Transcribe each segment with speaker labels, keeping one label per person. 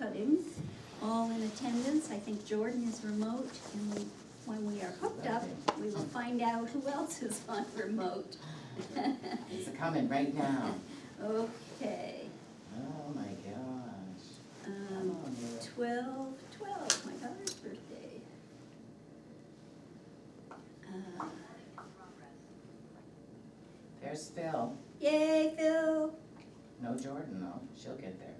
Speaker 1: cutting, all in attendance. I think Jordan is remote, and when we are hooked up, we will find out who else is on remote.
Speaker 2: It's coming right now.
Speaker 1: Okay,
Speaker 2: Oh my gosh. Come on, Laura.
Speaker 1: 12/12, my daughter's birthday.
Speaker 2: There's Phil.
Speaker 1: Yay, Phil!
Speaker 2: No Jordan though, she'll get there.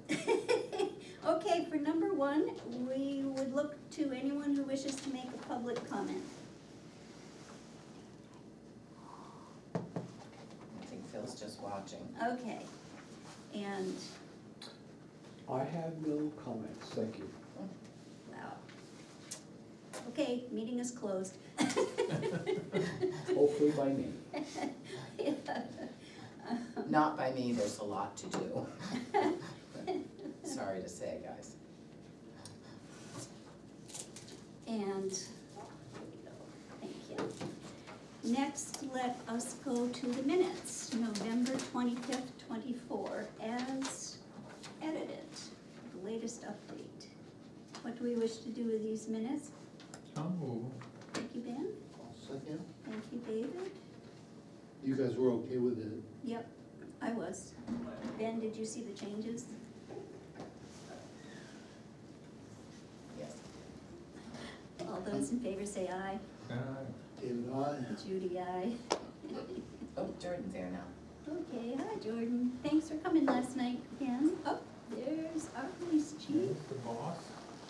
Speaker 1: Okay, for number one, we would look to anyone who wishes to make a public comment.
Speaker 2: I think Phil's just watching.
Speaker 1: Okay, and,
Speaker 3: I have no comments, thank you.
Speaker 1: wow. Okay, meeting is closed.
Speaker 3: Hopefully by me.
Speaker 2: Not by me, there's a lot to do. Sorry to say, guys.
Speaker 1: And, thank you. Next, let us go to the minutes, November 25th, 24, as edited, the latest update. What do we wish to do with these minutes?
Speaker 4: I'll move.
Speaker 1: Thank you, Ben.
Speaker 5: Second,
Speaker 1: Thank you, David.
Speaker 5: you guys were okay with it?
Speaker 1: Yep, I was. Ben, did you see the changes?
Speaker 2: Yes.
Speaker 1: All those in favor say aye.
Speaker 5: David, aye.
Speaker 1: Judy, aye.
Speaker 2: Oh, Jordan's there now.
Speaker 1: Okay, hi Jordan. Thanks for coming last night again. Oh, there's our police chief.
Speaker 4: The boss.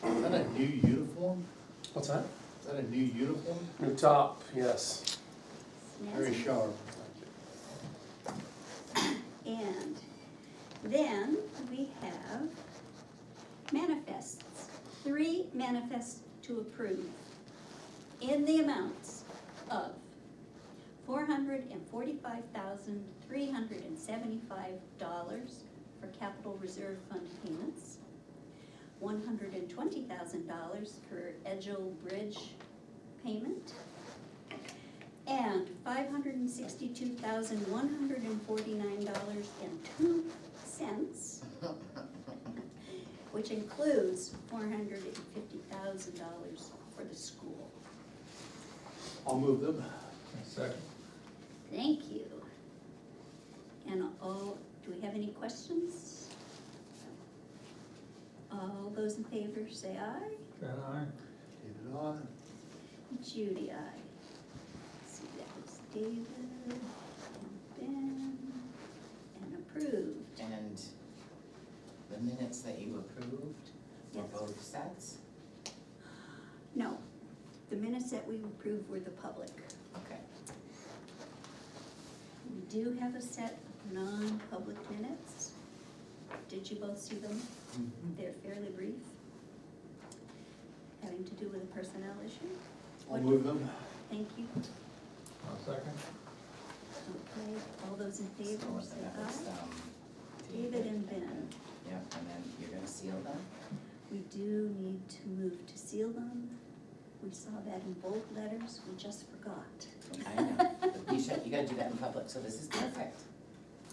Speaker 5: Is that a new uniform?
Speaker 6: What's that?
Speaker 5: Is that a new uniform?
Speaker 6: New top, yes.
Speaker 5: Very
Speaker 1: Snazzy.
Speaker 5: sharp.
Speaker 1: And then we have manifests. 3 manifests to approve in the amounts of $445,375 for capital reserve fund payments, $120,000 for Edgell Bridge payment, and $562,149.02, which includes $450,000 for the school.
Speaker 5: I'll move them.
Speaker 4: Second.
Speaker 1: Thank you. And all, do we have any questions? All those in favor say aye.
Speaker 4: Then I.
Speaker 5: David, aye.
Speaker 1: Judy, aye. Let's see, that was David and Ben, and approved.
Speaker 2: And the minutes that you approved were
Speaker 1: Yes.
Speaker 2: both sets?
Speaker 1: No, the minutes that we approved were the public.
Speaker 2: Okay.
Speaker 1: We do have a set of non-public minutes. Did you both see them? They're fairly brief, having to do with a personnel issue.
Speaker 5: I'll move them.
Speaker 1: Thank you.
Speaker 4: I'll second.
Speaker 1: Okay, all those in favor
Speaker 2: So
Speaker 1: say
Speaker 2: that was,
Speaker 1: aye. David and Ben.
Speaker 2: Yep, and then you're gonna seal them?
Speaker 1: We do need to move to seal them. We saw that in bold letters, we just forgot.
Speaker 2: I know, but you gotta do that in public, so this is perfect.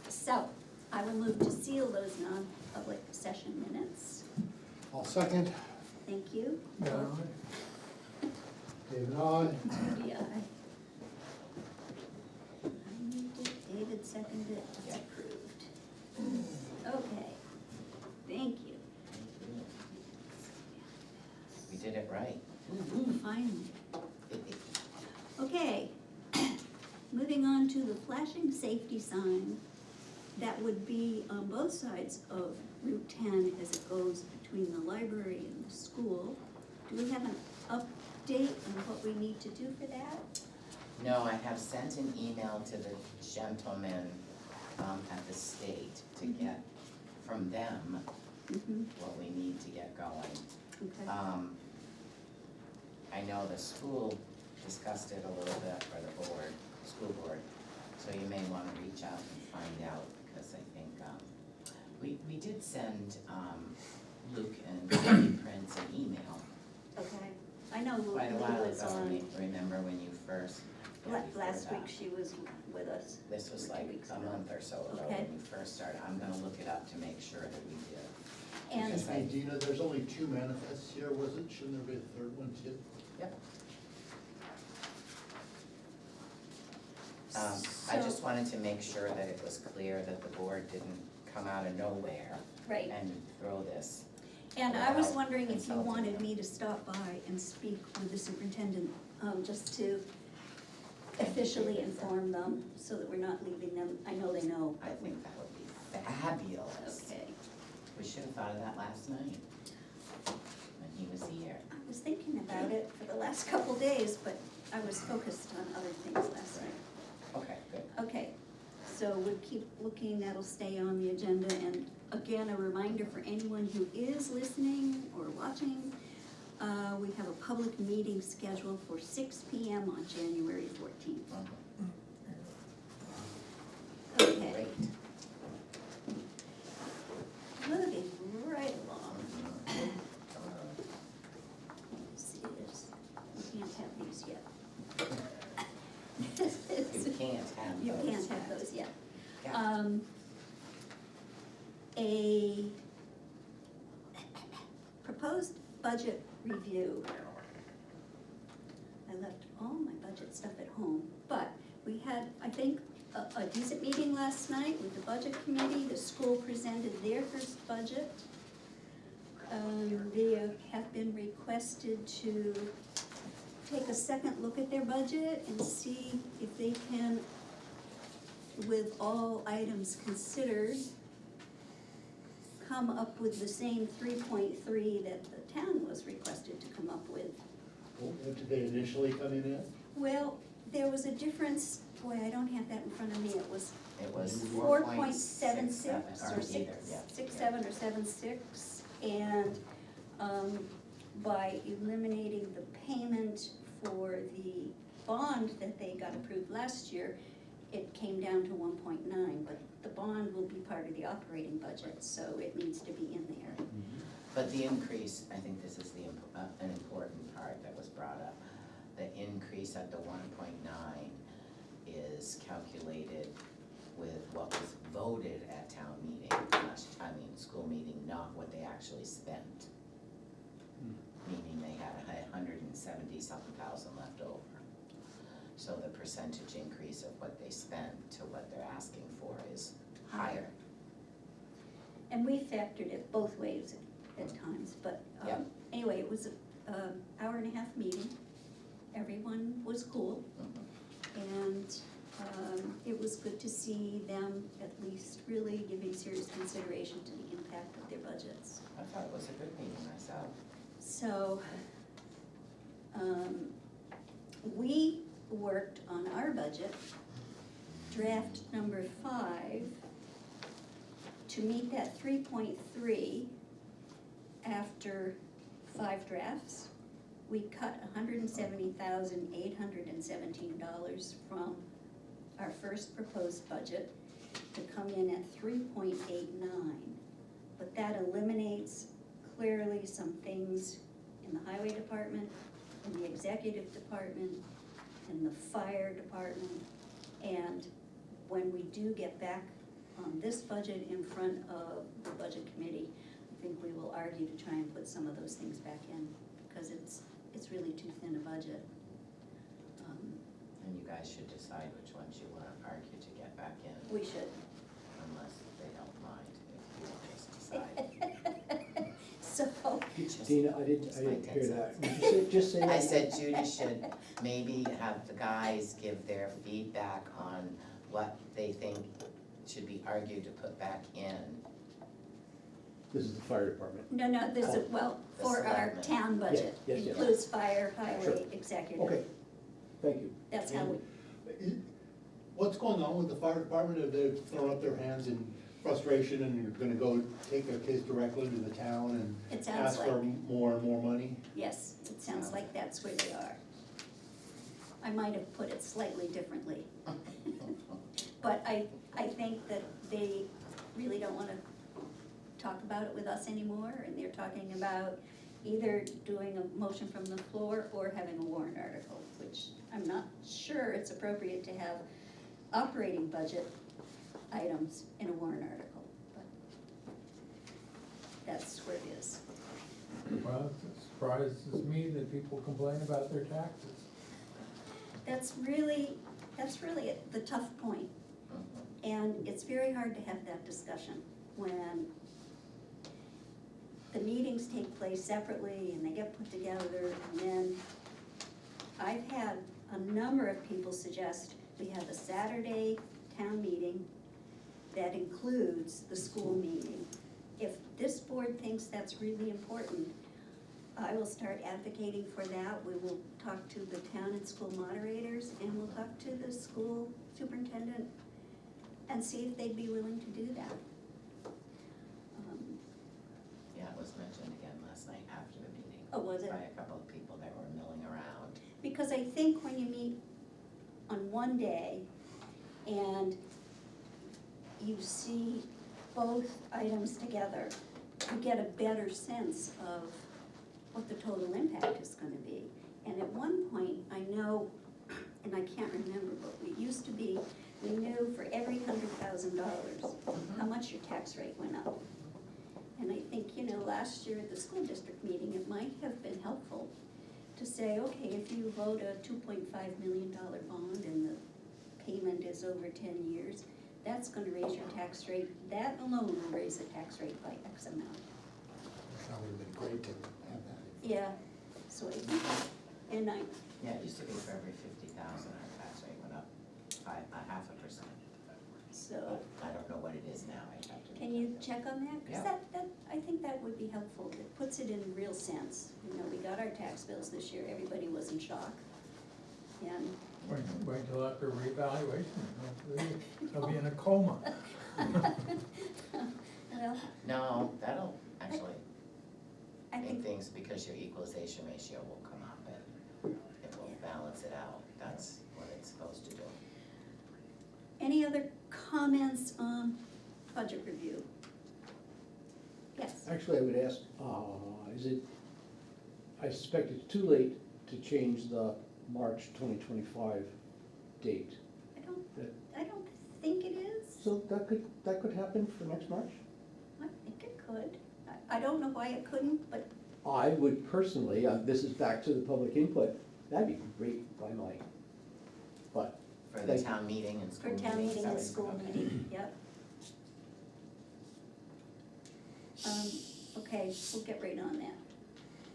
Speaker 1: So, I will move to seal those non-public session minutes.
Speaker 5: I'll second.
Speaker 1: Thank you.
Speaker 4: Then I.
Speaker 5: David, aye.
Speaker 1: Judy, aye. I moved it, David seconded it, it's
Speaker 2: Yeah.
Speaker 1: approved. Okay, thank you.
Speaker 2: We did it right.
Speaker 1: Finally. Okay, moving on to the flashing safety sign that would be on both sides of Route 10 as it goes between the library and the school. Do we have an update on what we need to do for that?
Speaker 2: No, I have sent an email to the gentleman at the state to get from them
Speaker 1: Mm-hmm,
Speaker 2: what we need to get going.
Speaker 1: okay,
Speaker 2: I know the school discussed it a little bit, or the board, school board, so you may wanna reach out and find out, because I think, we did send, Luke and Prince an email
Speaker 1: okay. I know Lou
Speaker 2: quite a while
Speaker 1: was
Speaker 2: ago,
Speaker 1: on,
Speaker 2: remember when you first? yeah, before
Speaker 1: last
Speaker 2: that.
Speaker 1: week she was with us.
Speaker 2: This was
Speaker 1: or 2
Speaker 2: like
Speaker 1: weeks
Speaker 2: a
Speaker 1: ago.
Speaker 2: month or so ago
Speaker 1: Okay.
Speaker 2: when we first started, I'm gonna look it up to make sure that we did.
Speaker 1: And
Speaker 2: Because
Speaker 5: Hey Dina, there's only two manifests here, was it? Shouldn't there be a third one too?
Speaker 2: Yep. I
Speaker 1: So-
Speaker 2: just wanted to make sure that it was clear that the board didn't come out of nowhere
Speaker 1: Right,
Speaker 2: and throw this.
Speaker 1: and I was
Speaker 2: without
Speaker 1: wondering if you
Speaker 2: consulting
Speaker 1: wanted
Speaker 2: them.
Speaker 1: me to stop by and speak with the superintendent, just to officially inform them, so that we're not leaving them, I know they know.
Speaker 2: I think that would be fabulous.
Speaker 1: Okay,
Speaker 2: We should have thought of that last night, when he was here.
Speaker 1: I was thinking about it for the last couple days, but I was focused on other things last night.
Speaker 2: Okay, good.
Speaker 1: Okay, so we'll keep looking, that'll stay on the agenda, and again, a reminder for anyone who is listening or watching, we have a public meeting scheduled for 6 P.M. on January 14th. Okay,
Speaker 2: Great.
Speaker 1: moving right along. See this, we can't have these yet.
Speaker 2: You can't have those.
Speaker 1: You can't have those yet.
Speaker 2: Yeah.
Speaker 1: A proposed budget review. I left all my budget stuff at home, but we had, I think, a decent meeting last night with the budget committee. The school presented their first budget. They have been requested to take a second look at their budget and see if they can, with all items considered, come up with the same 3.3 that the town was requested to come up with.
Speaker 5: What did they initially come in at?
Speaker 1: Well, there was a difference, boy, I don't have that in front of me, it was
Speaker 2: It was
Speaker 1: 4.76 or
Speaker 2: 6.7
Speaker 1: six, 7 or 7.6, and, by eliminating the payment for the bond that they got approved last year, it came down to 1.9, but the bond will be part of the operating budget, so it needs to be in there.
Speaker 2: But the increase, I think this is an important part that was brought up. The increase at the 1.9 is calculated with what was voted at town meeting, school meeting, not what they actually spent. Meaning they had 170-something thousand left over. So the percentage increase of what they spent to what they're asking for is higher.
Speaker 1: And we factored it both ways at times, but,
Speaker 2: Yep.
Speaker 1: anyway, it was a hour and a half meeting. Everyone was cool, and, it was good to see them at least really giving serious consideration to the impact of their budgets.
Speaker 2: I thought it was a good meeting myself.
Speaker 1: So, we worked on our budget, draft number 5, to meet that 3.3 after 5 drafts. We cut $170,817 from our first proposed budget to come in at 3.89. But that eliminates clearly some things in the highway department, in the executive department, in the fire department. And when we do get back on this budget in front of the budget committee, I think we will argue to try and put some of those things back in, because it's really too thin a budget.
Speaker 2: And you guys should decide which ones you wanna argue to get back in,
Speaker 1: We should.
Speaker 2: unless they don't mind, if you just decide.
Speaker 1: So,
Speaker 3: Dina, I didn't hear that. Would you just say that?
Speaker 2: I said Judy should maybe have the guys give their feedback on what they think should be argued to put back in.
Speaker 3: This is the fire department.
Speaker 1: no, this is, well,
Speaker 2: The
Speaker 1: for our
Speaker 2: selectmen.
Speaker 1: town budget,
Speaker 3: Yes, yes.
Speaker 1: includes fire, highway,
Speaker 3: Sure.
Speaker 1: executive.
Speaker 3: Okay, thank you.
Speaker 1: That's how we,
Speaker 5: What's going on with the fire department? Have they thrown up their hands in frustration and you're gonna go take their kids directly to the town and
Speaker 1: it sounds
Speaker 5: ask for
Speaker 1: like,
Speaker 5: more and more money?
Speaker 1: yes, it sounds like that's where they are. I might have put it slightly differently. But I think that they really don't wanna talk about it with us anymore, and they're talking about either doing a motion from the floor or having a warrant article, which I'm not sure it's appropriate to have operating budget items in a warrant article, but that's where it is.
Speaker 4: Well, it surprises me that people complain about their taxes.
Speaker 1: That's really the tough point. And it's very hard to have that discussion when the meetings take place separately and they get put together, and then I've had a number of people suggest we have a Saturday town meeting that includes the school meeting. If this board thinks that's really important, I will start advocating for that. We will talk to the town and school moderators, and we'll talk to the school superintendent and see if they'd be willing to do that.
Speaker 2: Yeah, it was mentioned again last night after the meeting.
Speaker 1: Oh, was it?
Speaker 2: By a couple of people that were milling around.
Speaker 1: Because I think when you meet on one day and you see both items together, you get a better sense of what the total impact is gonna be. And at one point, I know, and I can't remember, but it used to be, we knew for every $100,000, how much your tax rate went up. And I think, last year at the school district meeting, it might have been helpful to say, okay, if you vote a $2.5 million bond and the payment is over 10 years, that's gonna raise your tax rate. That alone will raise the tax rate by X amount.
Speaker 5: That would have been great to have that.
Speaker 1: Yeah, so I think, and
Speaker 2: Yeah, it used to be for every 50,000, our tax rate went up by 0.5%.
Speaker 1: so,
Speaker 2: I don't know what it is now, I have to.
Speaker 1: can you check on that? Cause
Speaker 2: Yeah.
Speaker 1: I think that would be helpful. It puts it in real sense. We got our tax bills this year, everybody was in shock. And
Speaker 4: Wait till after reevaluation, they'll be in a coma.
Speaker 1: well,
Speaker 2: No, that'll actually
Speaker 1: I
Speaker 2: make
Speaker 1: think,
Speaker 2: things, because your equalization ratio will come up and it will balance it out. That's what it's supposed to do.
Speaker 1: any other comments on budget review? Yes,
Speaker 3: Actually, I would ask, I suspect it's too late to change the March 2025 date.
Speaker 1: I don't think it is.
Speaker 3: So that could happen for next March?
Speaker 1: I think it could. I don't know why it couldn't, but
Speaker 3: I would personally, this is back to the public input, that'd be great by my, but,
Speaker 2: For the
Speaker 3: Thank you.
Speaker 2: town meeting and
Speaker 1: for
Speaker 2: school meeting.
Speaker 1: town meeting and
Speaker 2: sorry.
Speaker 1: school
Speaker 2: Okay.
Speaker 1: meeting, yep. Okay, we'll get right on that,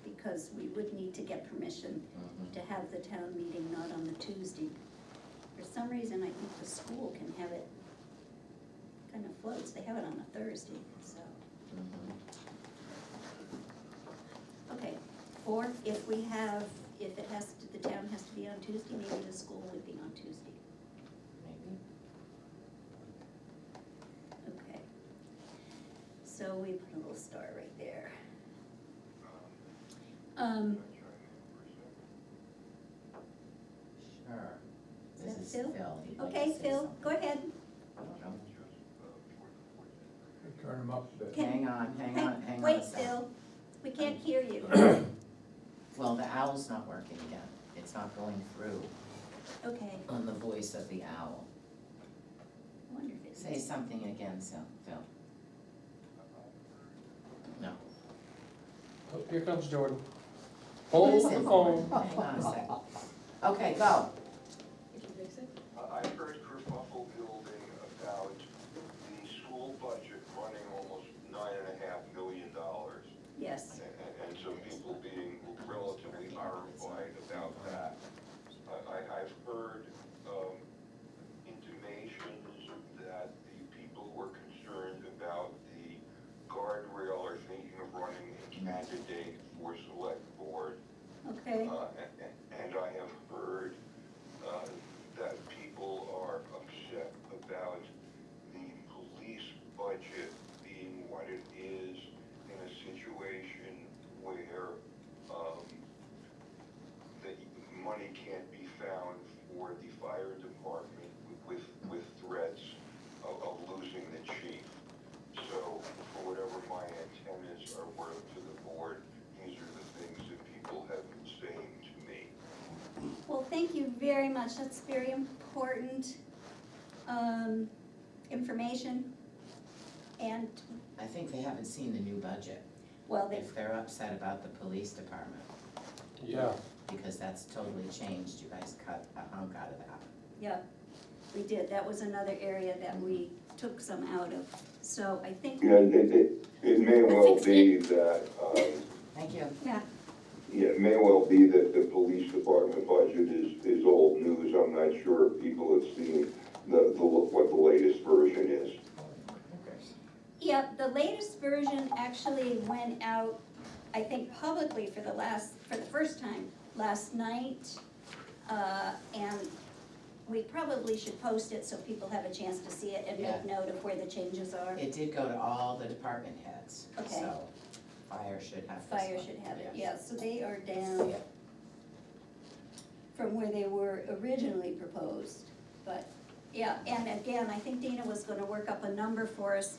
Speaker 1: because we would need to get permission
Speaker 2: Mhm.
Speaker 1: to have the town meeting not on the Tuesday. For some reason, I think the school can have it, kind of floats, they have it on a Thursday, so.
Speaker 2: Mhm.
Speaker 1: Okay, or if the town has to be on Tuesday, maybe the school would be on Tuesday.
Speaker 2: Maybe.
Speaker 1: Okay. So we put a little star right there.
Speaker 2: Sure.
Speaker 1: Is
Speaker 2: This
Speaker 1: that
Speaker 2: is
Speaker 1: Phil?
Speaker 2: Phil. He'd like to
Speaker 1: Okay,
Speaker 2: say
Speaker 1: Phil,
Speaker 2: something.
Speaker 1: go ahead.
Speaker 2: I don't know.
Speaker 4: Turn them up a bit.
Speaker 1: Okay.
Speaker 2: Hang on a
Speaker 1: Wait,
Speaker 2: second.
Speaker 1: Phil, we can't hear you.
Speaker 2: Well, the owl's not working again. It's not going through
Speaker 1: Okay,
Speaker 2: on the voice of the owl.
Speaker 1: I wonder if it's.
Speaker 2: Say something again, Phil. No.
Speaker 6: Oh, here comes Jordan.
Speaker 2: What is
Speaker 6: Hold
Speaker 2: it
Speaker 6: the
Speaker 2: for?
Speaker 6: phone.
Speaker 2: Hang on a second. Okay, go.
Speaker 7: I heard kerfuffle building about the school budget running almost $9.5 million.
Speaker 1: Yes,
Speaker 7: And some people being relatively horrified about that. I've heard intimations that the people who are concerned about the guardrail are thinking of running a candidate for select board.
Speaker 1: okay,
Speaker 7: And I have heard that people are upset about the police budget being what it is in a situation where the money can't be found for the fire department with threats of losing the chief. So for whatever my antennas are worth to the board, these are the things that people have been saying to me.
Speaker 1: well, thank you very much, that's very important, information. And
Speaker 2: I think they haven't seen the new budget,
Speaker 1: Well, they,
Speaker 2: if they're upset about the police department,
Speaker 6: Yeah,
Speaker 2: because that's totally changed, you guys cut a hunk out of that.
Speaker 1: yeah, we did, that was another area that we took some out of, so I think,
Speaker 7: Yeah, it may well be that,
Speaker 2: Thank you.
Speaker 1: yeah,
Speaker 7: yeah, it may well be that the police department budget is old news. I'm not sure if people have seen what the latest version is.
Speaker 1: yeah, the latest version actually went out, I think publicly for the first time last night. And we probably should post it so people have a chance to see it and make
Speaker 2: Yeah.
Speaker 1: note of where the changes are.
Speaker 2: It did go to all the department heads,
Speaker 1: Okay.
Speaker 2: so fire should have this
Speaker 1: Fire
Speaker 2: one,
Speaker 1: should have it,
Speaker 2: yes.
Speaker 1: yeah, so they are down
Speaker 2: Yep.
Speaker 1: from where they were originally proposed. But, yeah, and again, I think Dana was gonna work up a number for us,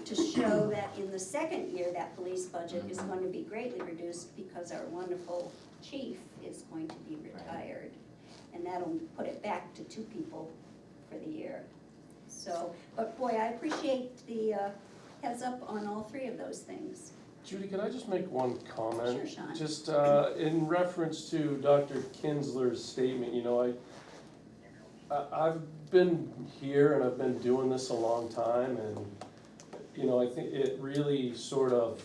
Speaker 1: to show that in the second year, that police budget is going to be greatly reduced because our wonderful chief is going to be retired. And that'll put it back to 2 people for the year. So, but boy, I appreciate the heads up on all 3 of those things.
Speaker 6: Judy, can I just make one comment?
Speaker 1: Sure, Sean.
Speaker 6: Just in reference to Dr. Kinsler's statement, you know, I've been here and I've been doing this a long time, and, you know, I think it's really sort of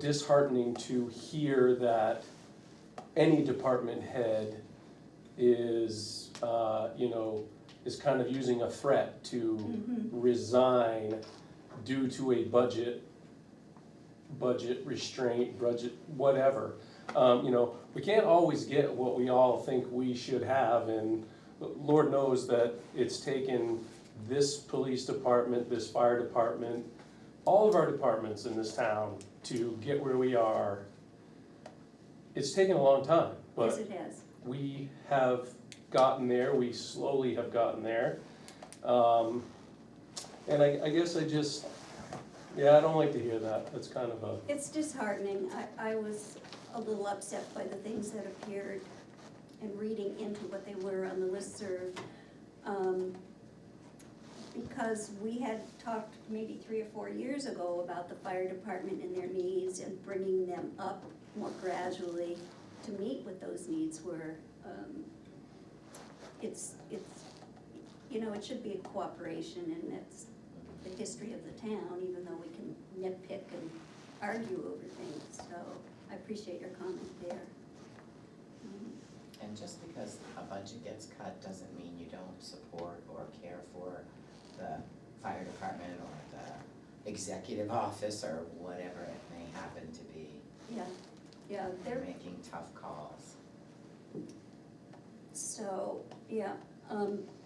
Speaker 6: disheartening to hear that any department head is, is kind of using a threat to resign due to a budget restraint, budget, whatever. We can't always get what we all think we should have, and Lord knows that it's taken this police department, this fire department, all of our departments in this town to get where we are. It's taken a long time,
Speaker 1: Yes,
Speaker 6: but
Speaker 1: it has.
Speaker 6: we have gotten there, we slowly have gotten there. And I guess I don't like to hear that, that's kind of a,
Speaker 1: It's disheartening. I was a little upset by the things that appeared and reading into what they were on the listserv. Because we had talked maybe 3 or 4 years ago about the fire department and their needs and bringing them up more gradually to meet with those needs where, it's, it should be a cooperation, and that's the history of the town, even though we can nitpick and argue over things, so I appreciate your comment there.
Speaker 2: And just because a budget gets cut doesn't mean you don't support or care for the fire department or the executive office or whatever it may happen to be.
Speaker 1: Yeah,
Speaker 2: They're
Speaker 1: they're,
Speaker 2: making tough calls.
Speaker 1: so, yeah,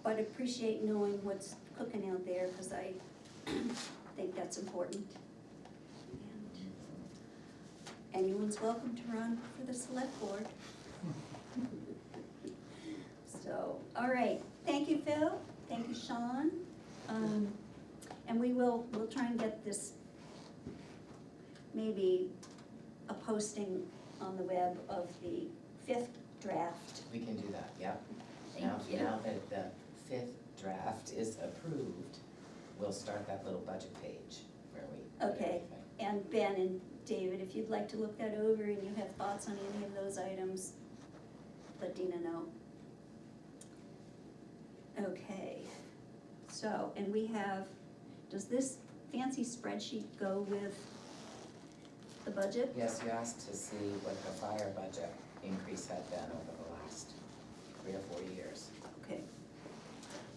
Speaker 1: but appreciate knowing what's cooking out there, cause I think that's important. And anyone's welcome to run for the select board. So, all right, thank you, Phil, thank you, Sean. And we'll try and get this, maybe a posting on the web of the 5th draft.
Speaker 2: We can do that, yep.
Speaker 1: Thank
Speaker 2: Now,
Speaker 1: you.
Speaker 2: now that the 5th draft is approved, we'll start that little budget page where we put
Speaker 1: Okay.
Speaker 2: everything.
Speaker 1: And Ben and David, if you'd like to look that over and you have thoughts on any of those items, let Dina know. Okay, so, and we have, does this fancy spreadsheet go with the budget?
Speaker 2: Yes, you asked to see what the fire budget increase had been over the last 3 or 4 years,
Speaker 1: Okay,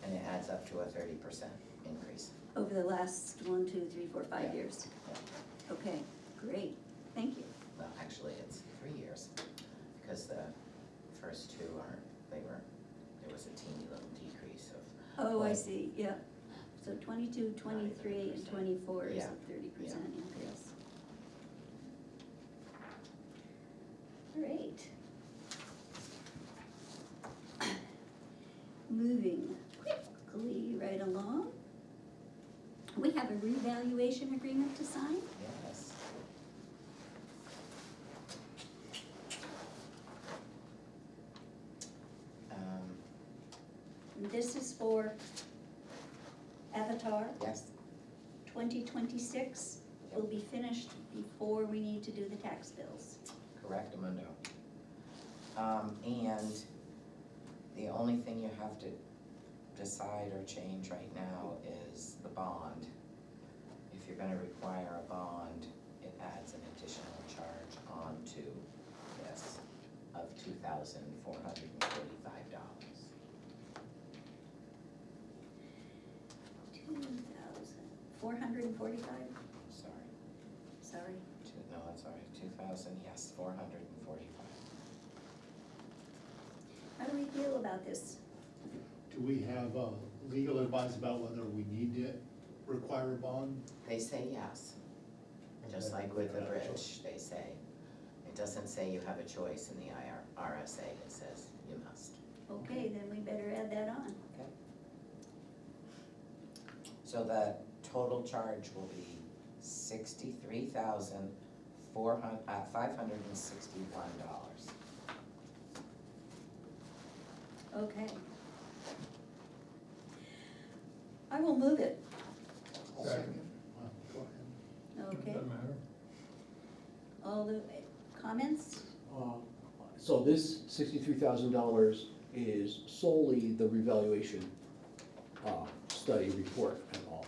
Speaker 2: and it adds up to a 30% increase.
Speaker 1: over the last 1, 2, 3, 4, 5
Speaker 2: Yeah.
Speaker 1: years.
Speaker 2: Yeah.
Speaker 1: Okay, great, thank you.
Speaker 2: Well, actually, it's 3 years, because the first 2 aren't, there was a teeny little decrease of.
Speaker 1: Oh, I
Speaker 2: like,
Speaker 1: see, yeah. So 22, 23, and 24 is
Speaker 2: Yeah.
Speaker 1: a 30% increase. Great. Moving quickly right along. We have a revaluation agreement to sign.
Speaker 2: Yes.
Speaker 1: And this is for 2026 will be finished before we need to do the tax bills.
Speaker 2: Correctamundo. And the only thing you have to decide or change right now is the bond. If you're gonna require a bond, it adds an additional charge onto this of $2,445.
Speaker 1: $2,445,
Speaker 2: Sorry,
Speaker 1: sorry.
Speaker 2: no, that's all right, 2,000, yes, 445.
Speaker 1: How do we feel about this?
Speaker 5: Do we have legal advice about whether we need to require a bond?
Speaker 2: They say yes, just like with the bridge, they say. It doesn't say you have a choice in the RSA, it says you must.
Speaker 1: Okay, then we better add that on.
Speaker 2: Okay. So the total charge will be $63,561.
Speaker 1: Okay. I will move it,
Speaker 4: Second.
Speaker 5: Well, go ahead.
Speaker 1: okay?
Speaker 4: Doesn't matter.
Speaker 1: All the comments?
Speaker 3: So this $63,000 is solely the revaluation study report and all.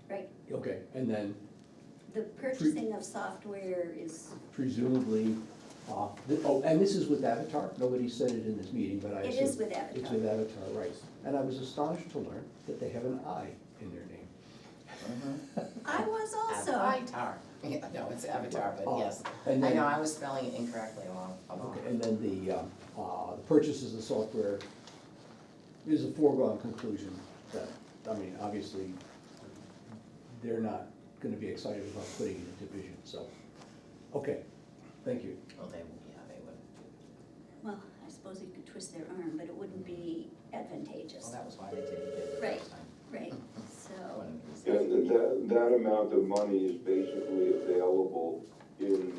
Speaker 1: Right,
Speaker 3: Okay, and then
Speaker 1: the purchasing of software is,
Speaker 3: presumably, and this is with Avatar, nobody said it in this meeting, but I
Speaker 1: it
Speaker 3: assume.
Speaker 1: is with
Speaker 3: It's
Speaker 1: Avatar.
Speaker 3: with Avatar, right. And I was astonished to learn that they have an I in their name.
Speaker 1: I was also,
Speaker 2: Avatar. Yeah, no, it's Avatar, but
Speaker 3: Oh,
Speaker 2: yes.
Speaker 3: and
Speaker 2: I
Speaker 3: then-
Speaker 2: know, I was spelling it incorrectly along.
Speaker 3: Okay, and then the purchases of software is a foregone conclusion that, I mean, obviously, they're not gonna be excited about putting it into vision, so, okay, thank you.
Speaker 2: Well, they would.
Speaker 1: well, I suppose you could twist their arm, but it wouldn't be advantageous.
Speaker 2: Well, that was why they didn't bid the
Speaker 1: Right.
Speaker 2: first time.
Speaker 1: Right,
Speaker 2: One
Speaker 1: so,
Speaker 2: of the
Speaker 7: And
Speaker 2: reasons.
Speaker 7: that amount of money is basically available in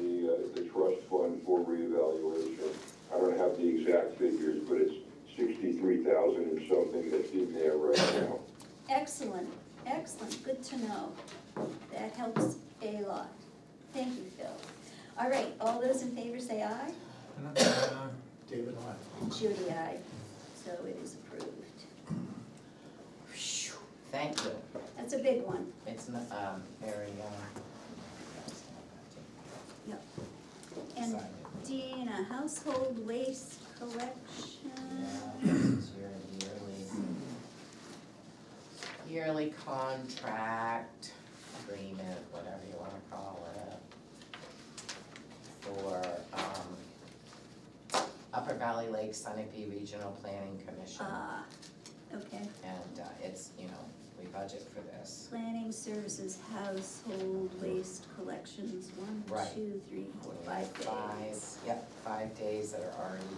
Speaker 7: the trust fund for reevaluation. I don't have the exact figures, but it's 63,000 and something that's in there right now.
Speaker 1: excellent, excellent, good to know. That helps a lot. Thank you, Phil. All right, all those in favor say aye.
Speaker 5: David, I.
Speaker 1: Judy, aye. So it is approved.
Speaker 2: Phew, thank you.
Speaker 1: That's a big one.
Speaker 2: It's not, very,
Speaker 1: Yep. And
Speaker 2: Sorry.
Speaker 1: Dean, a household waste collection.
Speaker 2: Yeah, this is your yearly contract agreement, whatever you wanna call it. For, Upper Valley Lake Sunapee Regional Planning Commission.
Speaker 1: Okay.
Speaker 2: And, it's, we budget for this.
Speaker 1: Planning services, household waste collections,
Speaker 2: Right.
Speaker 1: 1, 2, 3, 4, 5 days.
Speaker 2: Yep, 5 days that are already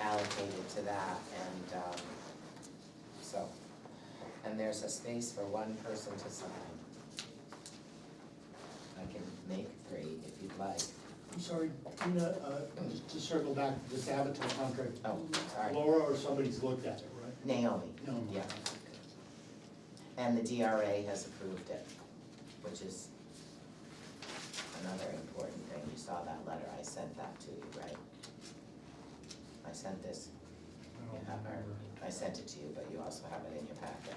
Speaker 2: allocated to that, and, so, and there's a space for one person to sign. I can make 3 if you'd like.
Speaker 5: I'm sorry, Tina, just to circle back to this Avatar contract.
Speaker 2: Oh, sorry,
Speaker 5: Laura or somebody's looked at it, right?
Speaker 2: Naomi,
Speaker 5: No.
Speaker 2: yeah, and the DRA has approved it, which is another important thing. You saw that letter, I sent that to you, right? I sent this, you have her, I sent it to you, but you also have it in your packet.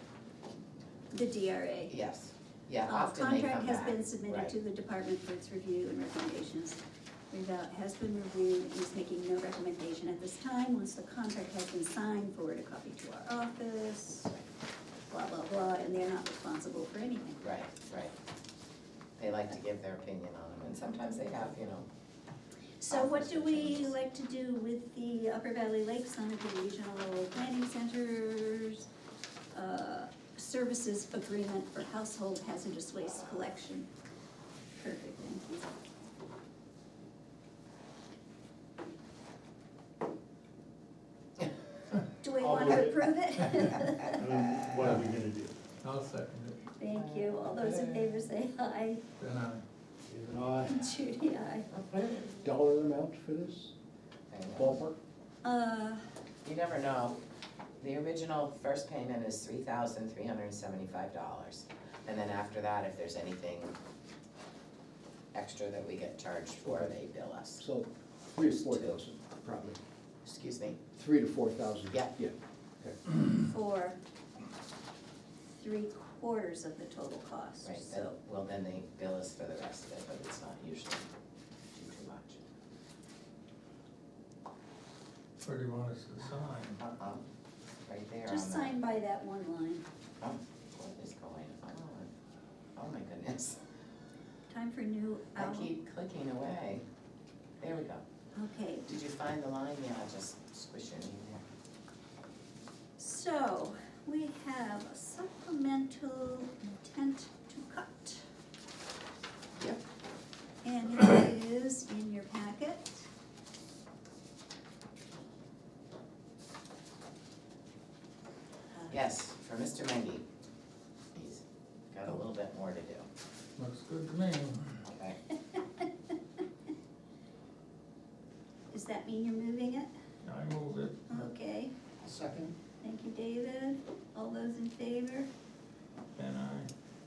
Speaker 1: The DRA.
Speaker 2: Yes, yeah, often they come back.
Speaker 1: Contract has been submitted
Speaker 2: right.
Speaker 1: to the department for its review and recommendations. Has been reviewed and is making no recommendation at this time. Once the contract has been signed, forward a copy to our office, blah, blah, blah, and they're not responsible for anything.
Speaker 2: Right, right. They like to give their opinion on them, and sometimes they have,
Speaker 1: So what do we
Speaker 2: Changes.
Speaker 1: like to do with the Upper Valley Lake Sunapee Regional Planning Center's services agreement for household hazardous waste collection? Perfect, thank you. Do we want to approve it?
Speaker 5: I mean, what are we gonna do?
Speaker 4: I'll second it.
Speaker 1: Thank you. All those in favor say aye.
Speaker 4: Then I.
Speaker 5: David, I.
Speaker 1: Judy, aye.
Speaker 3: Dollar amount for this,
Speaker 2: I know.
Speaker 3: ballpark?
Speaker 2: You never know. The original first payment is $3,375. And then after that, if there's anything extra that we get charged for, they bill us.
Speaker 3: So 3 to 4,000, probably.
Speaker 2: Excuse me?
Speaker 3: 3 to 4,000.
Speaker 2: Yeah.
Speaker 3: Yeah.
Speaker 1: For 3/4 of the total cost,
Speaker 2: Right, then,
Speaker 1: so.
Speaker 2: well, then they bill us for the rest of it, but it's not usually too much.
Speaker 4: Where do you want us to sign?
Speaker 2: Right there on
Speaker 1: Just
Speaker 2: the.
Speaker 1: sign by that one line.
Speaker 2: Oh, what is going on? Oh my goodness.
Speaker 1: Time for new
Speaker 2: I
Speaker 1: owl.
Speaker 2: keep clicking away. There we go.
Speaker 1: Okay,
Speaker 2: Did you find the line? Yeah, just squish your name there.
Speaker 1: so we have a supplemental intent to cut.
Speaker 2: Yep.
Speaker 1: And it is in your packet.
Speaker 2: Yes, for Mr. Mengy. He's got a little bit more to do.
Speaker 4: Looks good to me.
Speaker 2: Okay.
Speaker 1: Does that mean you're moving it?
Speaker 4: I move it.
Speaker 1: Okay,
Speaker 5: Second,
Speaker 1: thank you, David. All those in favor?
Speaker 4: And I,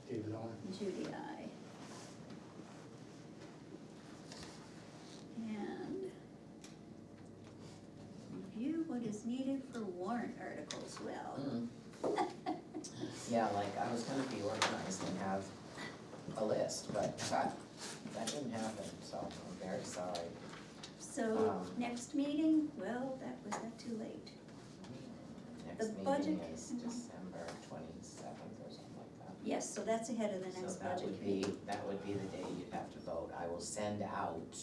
Speaker 5: David, I.
Speaker 1: Judy, aye. And review what is needed for warrant articles, well.
Speaker 2: Yeah, like I was gonna be organized and have a list, but that didn't happen, so I'm very sorry.
Speaker 1: So, next meeting, well, was that too late?
Speaker 2: Next
Speaker 1: The budget-
Speaker 2: meeting is December 27th or something like that.
Speaker 1: Yes, so that's ahead of the next
Speaker 2: So that
Speaker 1: budget
Speaker 2: would
Speaker 1: meeting.
Speaker 2: be, that would be the day you'd have to vote. I will send out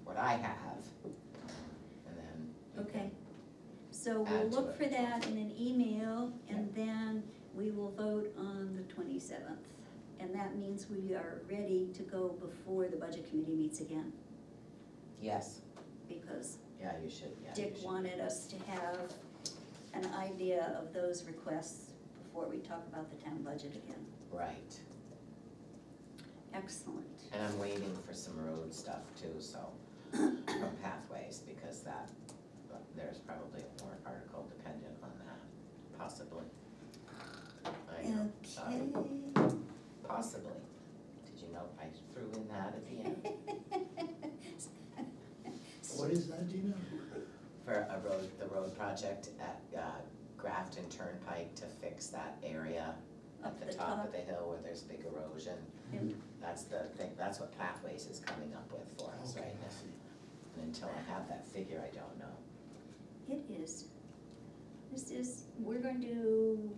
Speaker 2: what I have, and then you
Speaker 1: Okay,
Speaker 2: can.
Speaker 1: so we'll
Speaker 2: Add to
Speaker 1: look
Speaker 2: it.
Speaker 1: for that in an email, and then we will vote on the 27th. And that means we are ready to go before the budget committee meets again,
Speaker 2: Yes,
Speaker 1: because
Speaker 2: yeah, you should, yeah. you
Speaker 1: Dick
Speaker 2: should.
Speaker 1: wanted us to have an idea of those requests before we talk about the town budget again.
Speaker 2: Right,
Speaker 1: Excellent.
Speaker 2: and I'm waiting for some road stuff too, so, from pathways, because there's probably a warrant article dependent on that, possibly. I know, sorry,
Speaker 1: Okay.
Speaker 2: possibly. Did you know I threw in that at the end?
Speaker 5: What is that, do you know?
Speaker 2: For the road project at Grafton Turnpike to fix that area
Speaker 1: Up
Speaker 2: at
Speaker 1: the
Speaker 2: the top
Speaker 1: top.
Speaker 2: of the hill where there's big erosion.
Speaker 1: And
Speaker 2: That's the thing, that's what Pathways is coming up with for us
Speaker 5: Okay,
Speaker 2: right
Speaker 5: I
Speaker 2: now.
Speaker 5: see.
Speaker 2: And until I have that figure, I don't know.
Speaker 1: it is, we're going to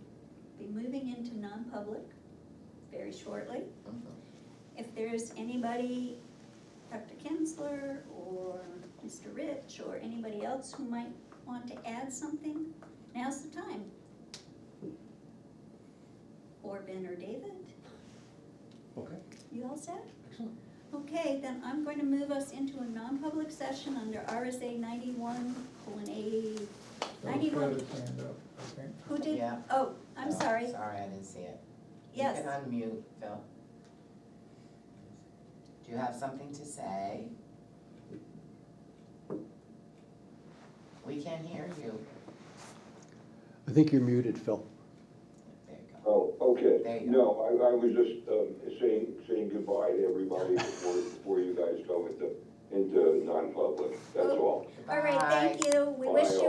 Speaker 1: be moving into non-public very shortly.
Speaker 2: Mhm.
Speaker 1: If there's anybody, Dr. Kinsler or Mr. Rich or anybody else who might want to add something, now's the time. Or Ben or David,
Speaker 3: Okay,
Speaker 1: you all set?
Speaker 3: excellent.
Speaker 1: Okay, then I'm going to move us into a non-public session under RSA 91:A.
Speaker 4: so
Speaker 1: 91.
Speaker 4: Fred has hand up, okay?
Speaker 1: Who did?
Speaker 2: Yeah.
Speaker 1: Oh, I'm
Speaker 2: Oh,
Speaker 1: sorry.
Speaker 2: Sorry, I didn't see it.
Speaker 1: Yes.
Speaker 2: You can unmute, Phil. Do you have something to say? We can't hear you.
Speaker 3: I think you're muted, Phil.
Speaker 2: There you go.
Speaker 7: Oh, okay.
Speaker 2: There you go.
Speaker 7: No, I was just, saying goodbye to everybody before you guys go into non-public, that's all.
Speaker 1: All right, thank
Speaker 2: Bye.
Speaker 1: you. We wish
Speaker 7: Bye
Speaker 1: you
Speaker 7: all.